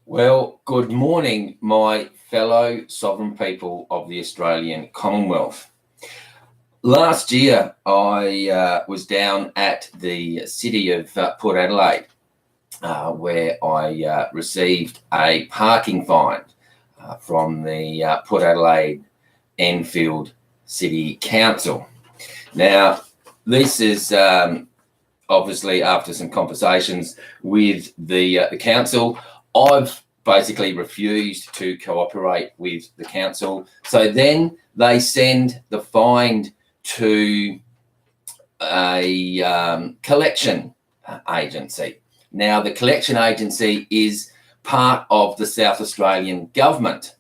Well, good morning, my fellow sovereign people of the Australian Commonwealth. Last year, I was down at the city of Port Adelaide, where I received a parking fine from the Port Adelaide Enfield City Council. Now, this is obviously after some conversations with the council. I've basically refused to cooperate with the council. So then they send the fine to a collection agency. Now, the collection agency is part of the South Australian government.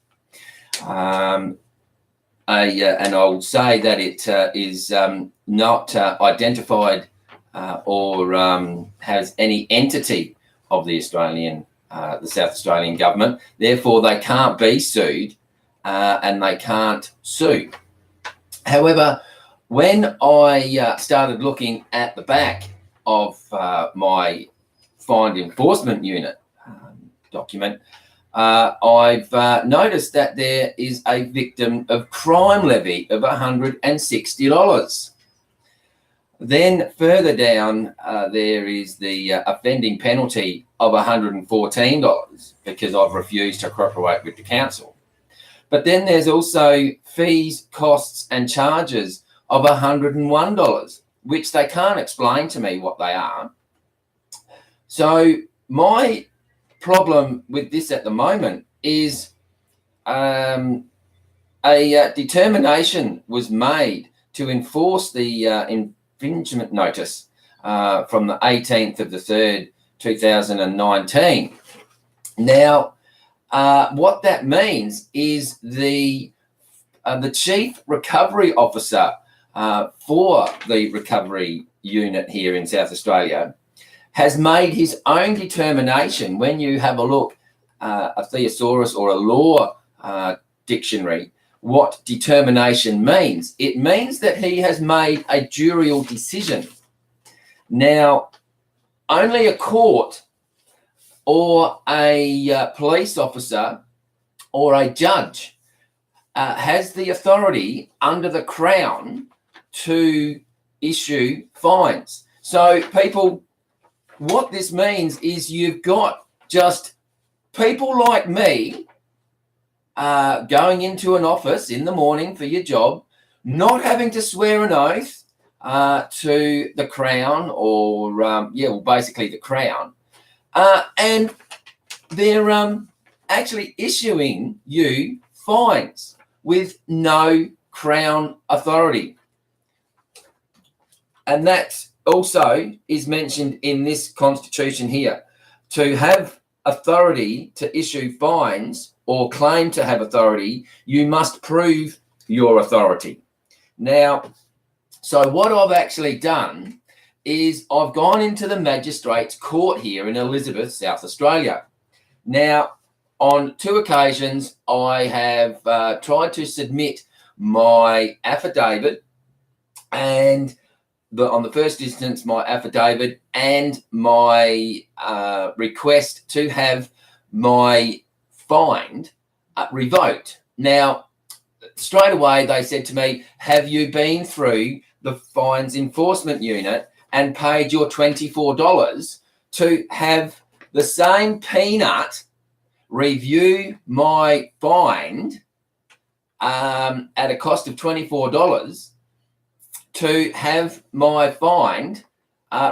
And I'll say that it is not identified or has any entity of the South Australian government. Therefore, they can't be sued and they can't sue. However, when I started looking at the back of my Fined Enforcement Unit document, I've noticed that there is a victim of crime levy of $160. Then further down, there is the offending penalty of $114 because I've refused to cooperate with the council. But then there's also fees, costs and charges of $101, which they can't explain to me what they are. So my problem with this at the moment is a determination was made to enforce the infringement notice from the 18th of the 3rd, 2019. Now, what that means is the Chief Recovery Officer for the recovery unit here in South Australia has made his own determination. When you have a look, a thesaurus or a law dictionary, what determination means. It means that he has made a jurial decision. Now, only a court or a police officer or a judge has the authority under the Crown to issue fines. So people, what this means is you've got just people like me going into an office in the morning for your job, not having to swear an oath to the Crown or, basically the Crown. And they're actually issuing you fines with no Crown authority. And that also is mentioned in this constitution here. To have authority to issue fines or claim to have authority, you must prove your authority. Now, so what I've actually done is I've gone into the Magistrates Court here in Elizabeth, South Australia. Now, on 2 occasions, I have tried to submit my affidavit, and on the first instance, my affidavit and my request to have my fine revoked. Now, straight away, they said to me, have you been through the Fines Enforcement Unit and paid your $24 to have the same peanut review my fine at a cost of $24 to have my fine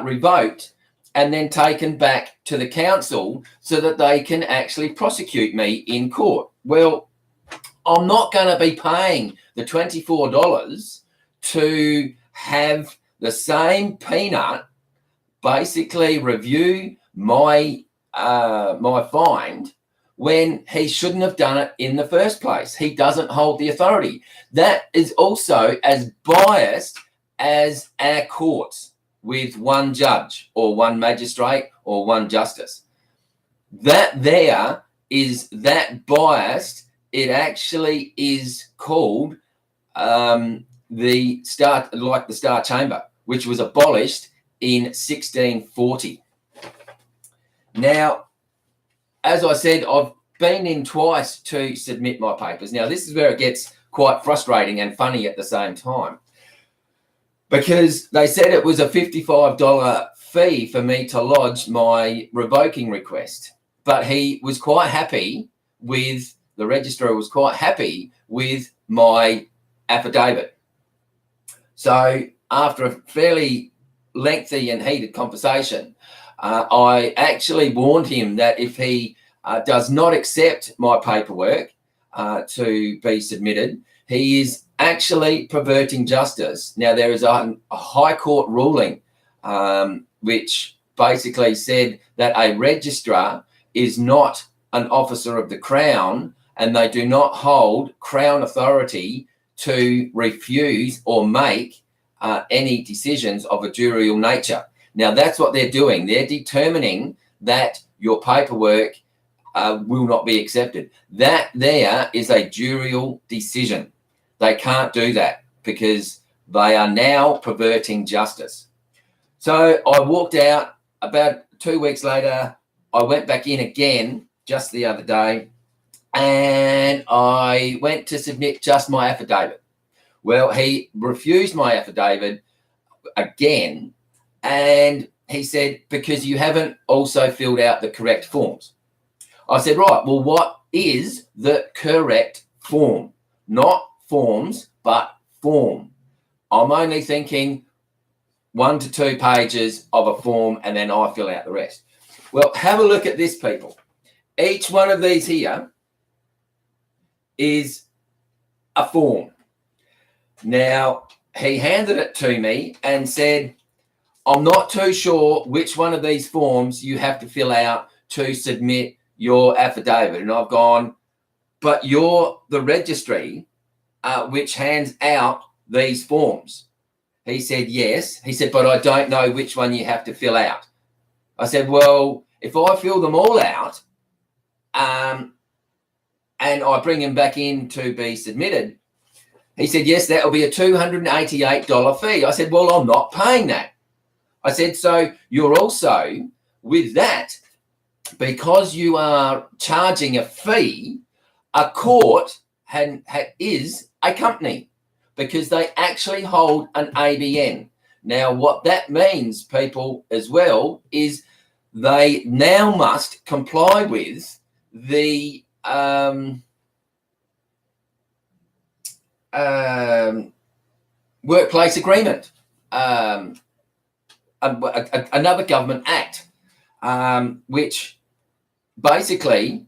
revoked and then taken back to the council so that they can actually prosecute me in court? Well, I'm not going to be paying the $24 to have the same peanut basically review my my fine when he shouldn't have done it in the first place. He doesn't hold the authority. That is also as biased as our courts with one judge or one magistrate or one justice. That there is that biased. It actually is called the Star Chamber, which was abolished in 1640. Now, as I said, I've been in twice to submit my papers. Now, this is where it gets quite frustrating and funny at the same time, because they said it was a $55 fee for me to lodge my revoking request. But he was quite happy with, the registrar was quite happy with my affidavit. So after a fairly lengthy and heated conversation, I actually warned him that if he does not accept my paperwork to be submitted, he is actually perverting justice. Now, there is a High Court ruling which basically said that a registrar is not an officer of the Crown, and they do not hold Crown authority to refuse or make any decisions of a jurial nature. Now, that's what they're doing. They're determining that your paperwork will not be accepted. That there is a jurial decision. They can't do that because they are now perverting justice. So I walked out. About 2 weeks later, I went back in again just the other day, and I went to submit just my affidavit. Well, he refused my affidavit again, and he said, because you haven't also filled out the correct forms. I said, right, well, what is the correct form? Not forms, but form. I'm only thinking 1 to 2 pages of a form, and then I fill out the rest. Well, have a look at this, people. Each one of these here is a form. Now, he handed it to me and said, I'm not too sure which one of these forms you have to fill out to submit your affidavit. And I've gone, but you're the registry which hands out these forms. He said, yes. He said, but I don't know which one you have to fill out. I said, well, if I fill them all out and I bring them back in to be submitted, he said, yes, that will be a $288 fee. I said, well, I'm not paying that. I said, so you're also, with that, because you are charging a fee, a court is a company, because they actually hold an ABN. Now, what that means, people, as well, is they now must comply with the workplace agreement, another government act, which basically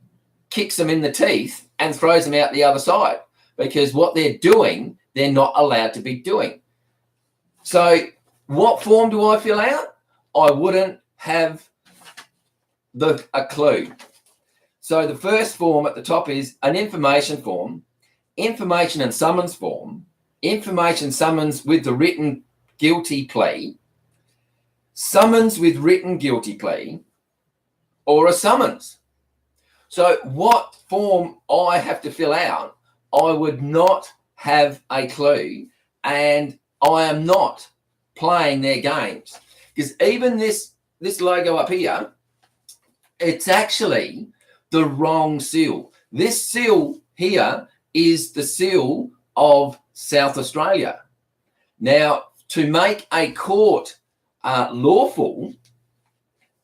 kicks them in the teeth and throws them out the other side, because what they're doing, they're not allowed to be doing. So what form do I fill out? I wouldn't have a clue. So the first form at the top is an information form, information and summons form, information summons with the written guilty plea, summons with written guilty plea, or a summons. So what form I have to fill out, I would not have a clue, and I am not playing their games, because even this logo up here, it's actually the wrong seal. This seal here is the seal of South Australia. Now, to make a court lawful,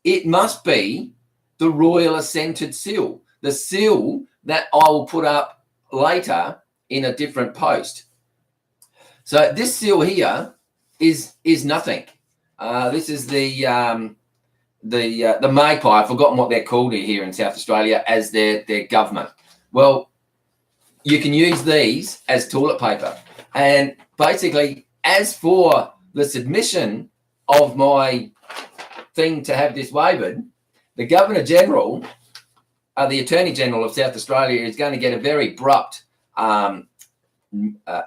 it must be the royal assented seal, the seal that I will put up later in a different post. So this seal here is nothing. This is the magpie. I've forgotten what they're called here in South Australia as their government. Well, you can use these as toilet paper. And basically, as for the submission of my thing to have this waived, the Governor General, the Attorney General of South Australia, is going to get a very abrupt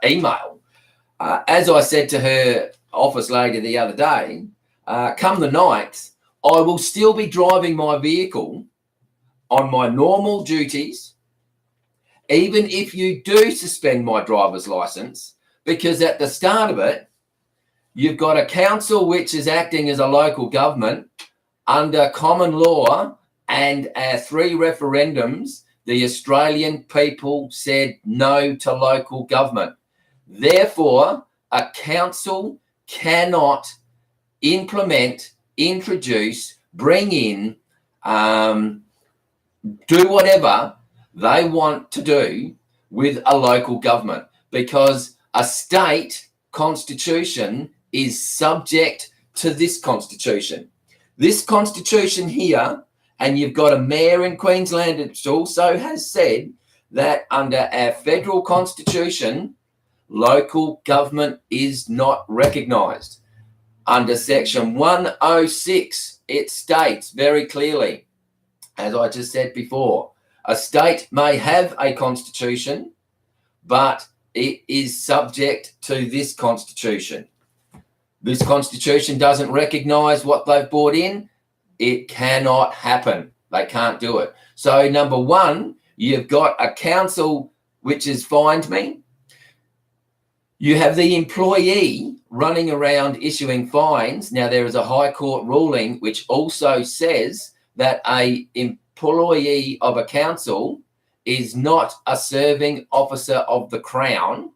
email. As I said to her office lady the other day, come the 9th, I will still be driving my vehicle on my normal duties, even if you do suspend my driver's license, because at the start of it, you've got a council which is acting as a local government under common law and our 3 referendums, the Australian people said no to local government. Therefore, a council cannot implement, introduce, bring in, do whatever they want to do with a local government, because a state constitution is subject to this constitution. This constitution here, and you've got a mayor in Queensland that also has said that under our federal constitution, local government is not recognised. Under section 106, it states very clearly, as I just said before, a state may have a constitution, but it is subject to this constitution. This constitution doesn't recognise what they've brought in. It cannot happen. They can't do it. So number one, you've got a council which has fined me. You have the employee running around issuing fines. Now, there is a High Court ruling which also says that an employee of a council is not a serving officer of the Crown.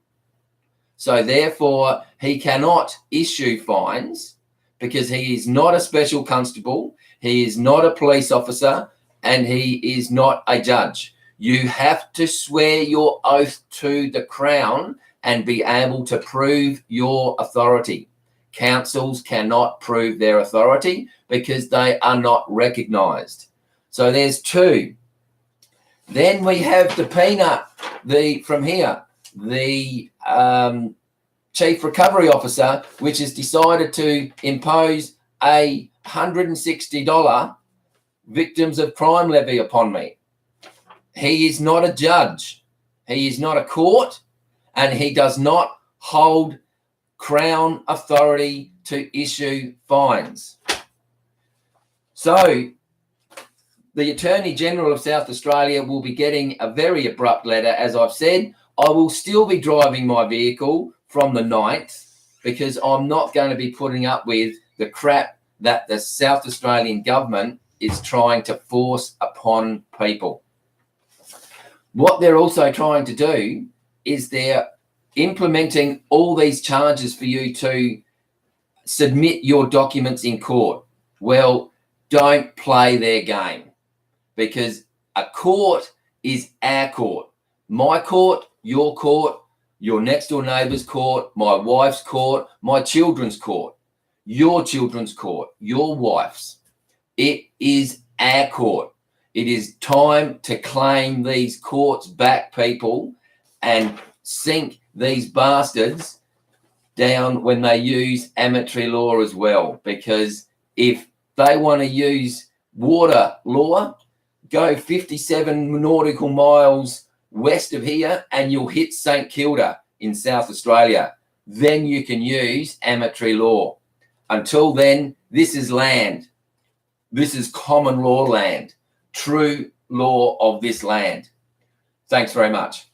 So therefore, he cannot issue fines because he is not a special constable, he is not a police officer, and he is not a judge. You have to swear your oath to the Crown and be able to prove your authority. Councils cannot prove their authority because they are not recognised. So there's 2. Then we have the peanut, from here, the Chief Recovery Officer, which has decided to impose a $160 victims of crime levy upon me. He is not a judge. He is not a court, and he does not hold Crown authority to issue fines. So the Attorney General of South Australia will be getting a very abrupt letter. As I've said, I will still be driving my vehicle from the 9th because I'm not going to be putting up with the crap that the South Australian government is trying to force upon people. What they're also trying to do is they're implementing all these charges for you to submit your documents in court. Well, don't play their game, because a court is our court. My court, your next door neighbour's court, my wife's court, my children's court, your children's court, your wife's. It is our court. It is time to claim these courts back, people, and sink these bastards down when they use amatory law as well. Because if they want to use water law, go 57 nautical miles west of here and you'll hit St Kilda in South Australia. Then you can use amatory law. Until then, this is land. This is common law land, true law of this land. Thanks very much.